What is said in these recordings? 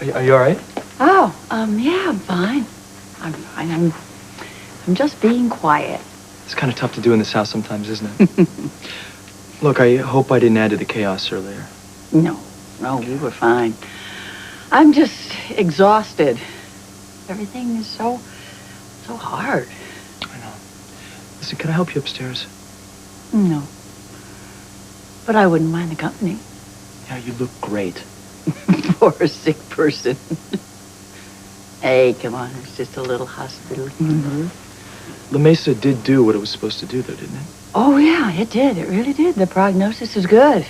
Are you all right? Oh, yeah, I'm fine. I'm fine. I'm just being quiet. It's kind of tough to do in this house sometimes, isn't it? Look, I hope I didn't add to the chaos earlier. No, we were fine. I'm just exhausted. Everything is so hard. I know. Listen, can I help you upstairs? No. But I wouldn't mind the company. Yeah, you look great. For a sick person. Hey, come on, it's just a little hospital. La Mesa did do what it was supposed to do, though, didn't it? Oh, yeah, it did. It really did. The prognosis is good.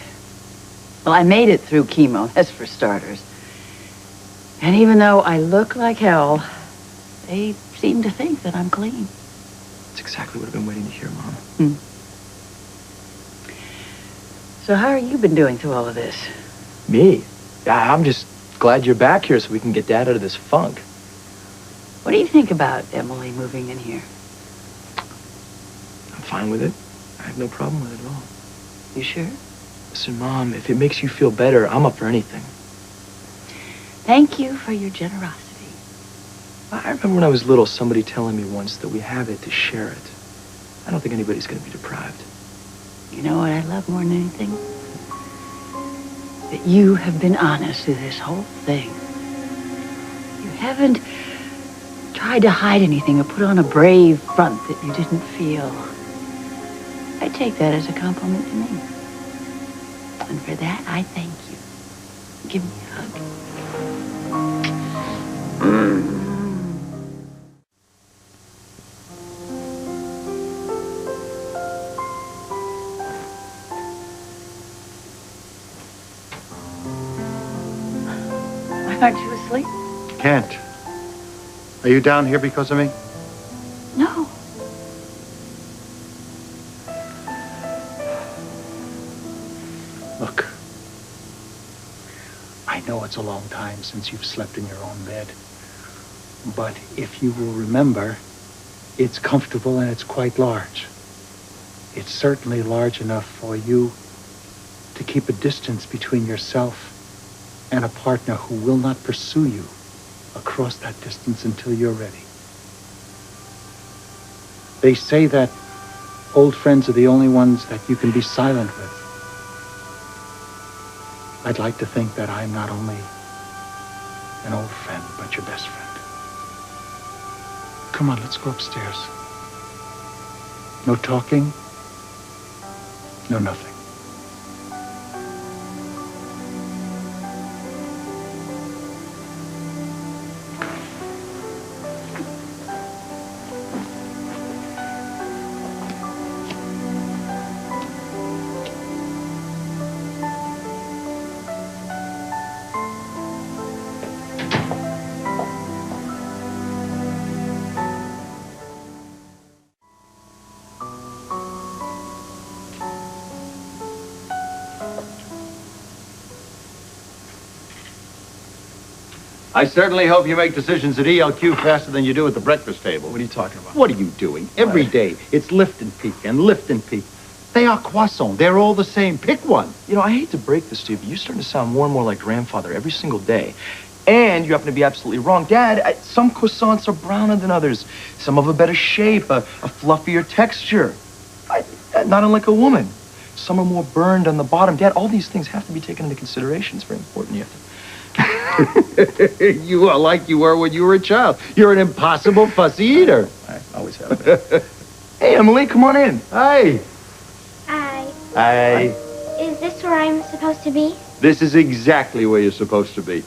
Well, I made it through chemo, that's for starters. And even though I look like hell, they seem to think that I'm clean. That's exactly what I've been waiting to hear, Mom. So how have you been doing through all of this? Me? Yeah, I'm just glad you're back here so we can get Dad out of this funk. What do you think about Emily moving in here? I'm fine with it. I have no problem with it at all. You sure? Listen, Mom, if it makes you feel better, I'm up for anything. Thank you for your generosity. I remember when I was little, somebody telling me once that we have it to share it. I don't think anybody's going to be deprived. You know what I love more than anything? That you have been honest through this whole thing. You haven't tried to hide anything or put on a brave front that you didn't feel. I take that as a compliment to me. And for that, I thank you. Give me a hug. Aren't you asleep? Can't. Are you down here because of me? No. Look, I know it's a long time since you've slept in your own bed, but if you will remember, it's comfortable and it's quite large. It's certainly large enough for you to keep a distance between yourself and a partner who will not pursue you across that distance until you're ready. They say that old friends are the only ones that you can be silent with. I'd like to think that I'm not only an old friend, but your best friend. Come on, let's go upstairs. No talking, no nothing. I certainly hope you make decisions at ELQ faster than you do at the breakfast table. What are you talking about? What are you doing? Every day, it's lift and peak and lift and peak. They are croissants. They're all the same. Pick one. You know, I hate to break this to you, but you're starting to sound more and more like grandfather every single day. And you happen to be absolutely wrong. Dad, some croissants are browner than others. Some have a better shape, a fluffier texture. Not unlike a woman. Some are more burned on the bottom. Dad, all these things have to be taken into consideration. It's very important. You have to... You are like you were when you were a child. You're an impossible fussy eater. I always have been. Hey, Emily, come on in. Hi. Hi. Hi. Is this where I'm supposed to be? This is exactly where you're supposed to be.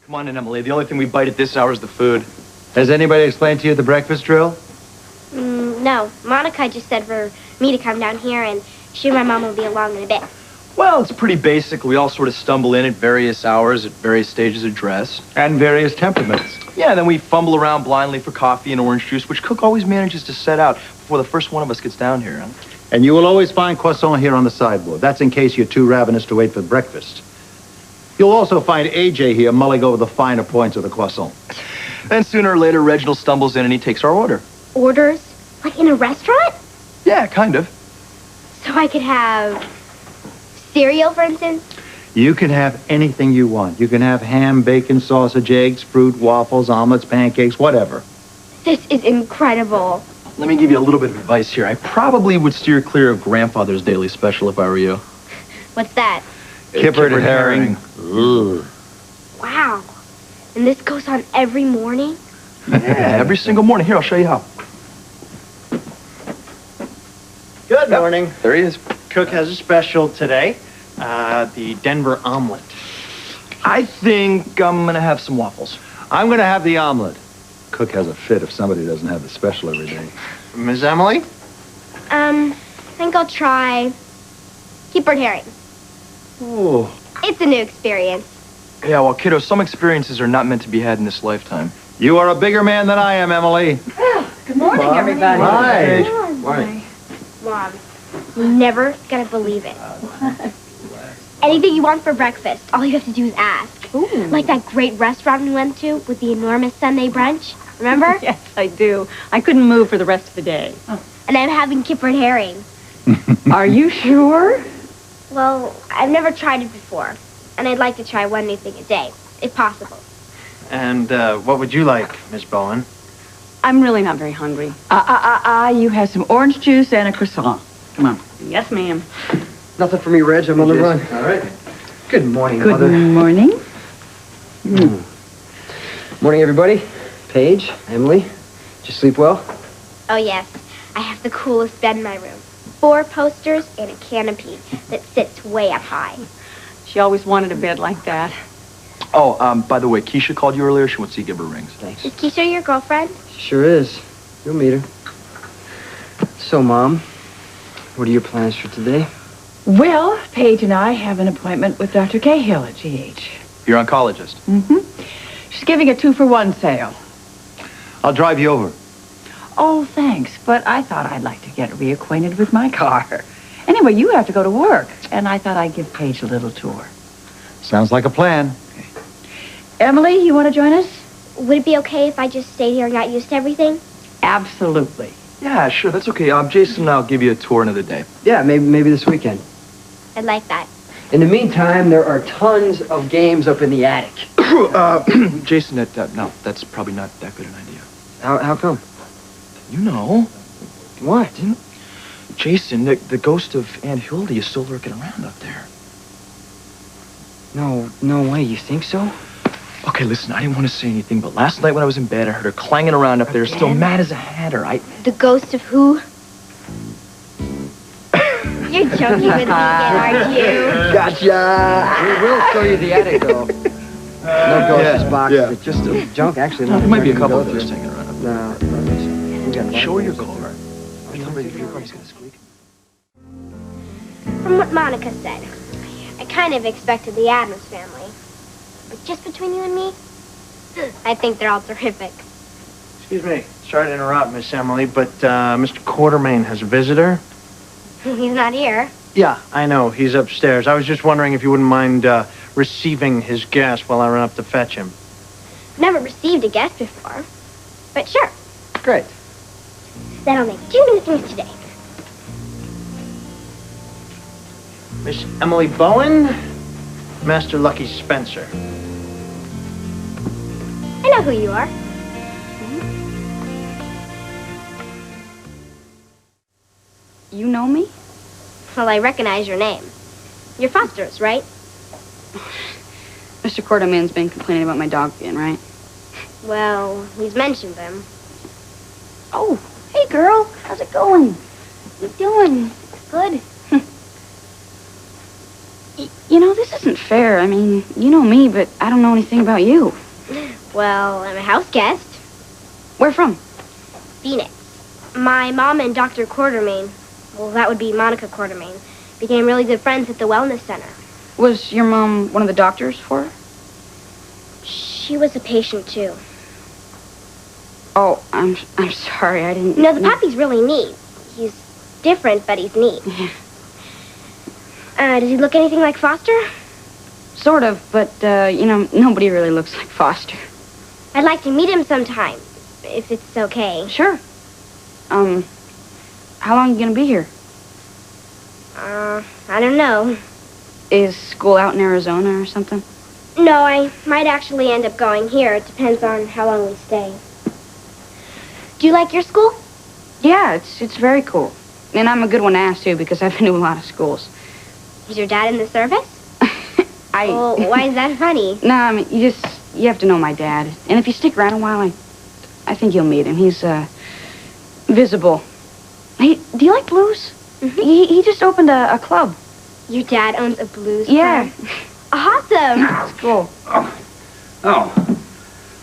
Come on in, Emily. The only thing we bite at this hour is the food. Has anybody explained to you the breakfast drill? No. Monica just said for me to come down here, and she and my mom will be along in a bit. Well, it's pretty basic. We all sort of stumble in at various hours, at various stages of dress. And various temperaments. Yeah, then we fumble around blindly for coffee and orange juice, which Cook always manages to set out before the first one of us gets down here. Huh? And you will always find croissant here on the sideboard. That's in case you're too ravenous to wait for breakfast. You'll also find AJ here mulling over the finer points of the croissant. Then sooner or later, Reginald stumbles in and he takes our order. Orders? Like in a restaurant? Yeah, kind of. So I could have Cereal, for instance? You can have anything you want. You can have ham, bacon, sausage, eggs, fruit, waffles, omelets, pancakes, whatever. This is incredible. Let me give you a little bit of advice here. I probably would steer clear of Grandfather's Daily Special if I were you. What's that? Kippered herring. Ugh. Wow. And this goes on every morning? Yeah, every single morning. Here, I'll show you how. Good morning. There he is. Cook has a special today. The Denver omelet. I think I'm gonna have some waffles. I'm going to have the omelet. Cook has a fit if somebody doesn't have the special every day. Miss Emily? I think I'll try kippered herring. Oh. It's a new experience. Yeah, well, kiddo, some experiences are not meant to be had in this lifetime. You are a bigger man than I am, Emily. Good morning, everybody. Hi. Mom, you're never gonna believe it. Anything you want for breakfast, all you have to do is ask. Ooh. Like that great restaurant we went to with the enormous Sunday brunch. Remember? Yes, I do. I couldn't move for the rest of the day. And I'm having kippered herring. Are you sure? Well, I've never tried it before. And I'd like to try one new thing a day, if possible. And what would you like, Miss Bowen? I'm really not very hungry. You have some orange juice and a croissant. Come on. Yes, ma'am. Nothing for me, Reg. I'm on the run. All right. Good morning, Good Mother. morning. Morning, everybody. Paige, Emily. Did you sleep well? Oh, yes. I have the coolest bed in my room. 4 posters and a canopy that sits way up high. She always wanted a bed like that. Oh, by the way, Keisha called you earlier. She wants to give her rings. Thanks. Is Keisha your girlfriend? Sure is. You'll meet her. So, Mom, what are your plans for today? Well, Paige and I have an appointment with Dr. Cahill at GH. Your oncologist. She's giving a 2-for-1 sale. I'll drive you over. Oh, thanks, but I thought I'd like to get reacquainted with my car. Anyway, you have to go to work, and I thought I'd give Paige a little tour. Sounds like a plan. Emily, you want to join us? Would it be okay if I just stayed here and got used to everything? Absolutely. Yeah, sure, that's okay. Jason and I'll give you a tour another day. Yeah, maybe this weekend. I'd like that. In the meantime, there are tons of games up in the attic. Jason, no, that's probably not that good an idea. How come? You know. What? Jason, the ghost of Aunt Hildy is still lurking around up there. No way. You think so? Okay, listen, I didn't want to say anything, but last night when I was in bed, I heard her clanging around up there, still mad as a hatter. The ghost of who? You're joking with me again, aren't you? Gotcha! We will show you the attic, though. No ghost box. yeah. It's just junk. Actually, There might be a couple of those those hanging around up No. there. Show her your car. Your car's gonna squeak. From what Monica said, I kind of expected the Addams family. But just between you and me, I think they're all terrific. Excuse me. Sorry to interrupt, Miss Emily, but Mr. Quartermaine has a visitor. He's not here. Yeah, I know. He's upstairs. I was just wondering if you wouldn't mind receiving his guest while I run up to fetch him. Never received a guest before. But sure, Great. that'll make 2 new things today. Miss Emily Bowen, Master Lucky Spencer. I know who you are. You know me? Well, I recognize your name. You're Foster's, right? Mr. Quartermaine's been complaining about my dog being right. Well, he's mentioned them. Oh, hey, girl. How's it going? What you doing? Good. You know, this isn't fair. I mean, you know me, but I don't know anything about you. Well, I'm a house guest. Where from? Phoenix. My mom and Dr. Quartermaine, well, that would be Monica Quartermaine, became really good friends at the wellness center. Was your mom one of the doctors for her? She was a patient, too. Oh, I'm sorry. I didn't... No, the puppy's really neat. He's different, but he's neat. Yeah. Does he look anything like Foster? Sort of, but, you know, nobody really looks like Foster. I'd like to meet him sometime, if it's okay. Sure. How long are you gonna be here? I don't know. Is school out in Arizona or something? No, I might actually end up going here. It depends on how long we stay. Do you like your school? Yeah, it's very cool. And I'm a good one to ask, too, because I've been to a lot of schools. Is your dad in the service? Well, why is that funny? No, I mean, you have to know my dad. And if you stick around a while, I think you'll meet him. He's, visible. Hey, do you like blues? Mm-hmm. He just opened a club. Your dad owns a blues Yeah. club? Awesome. It's cool. Oh.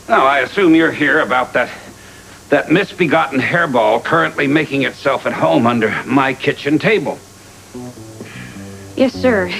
Now, I assume you're here about that misbegotten hairball currently making itself at home under my kitchen table. Yes, sir.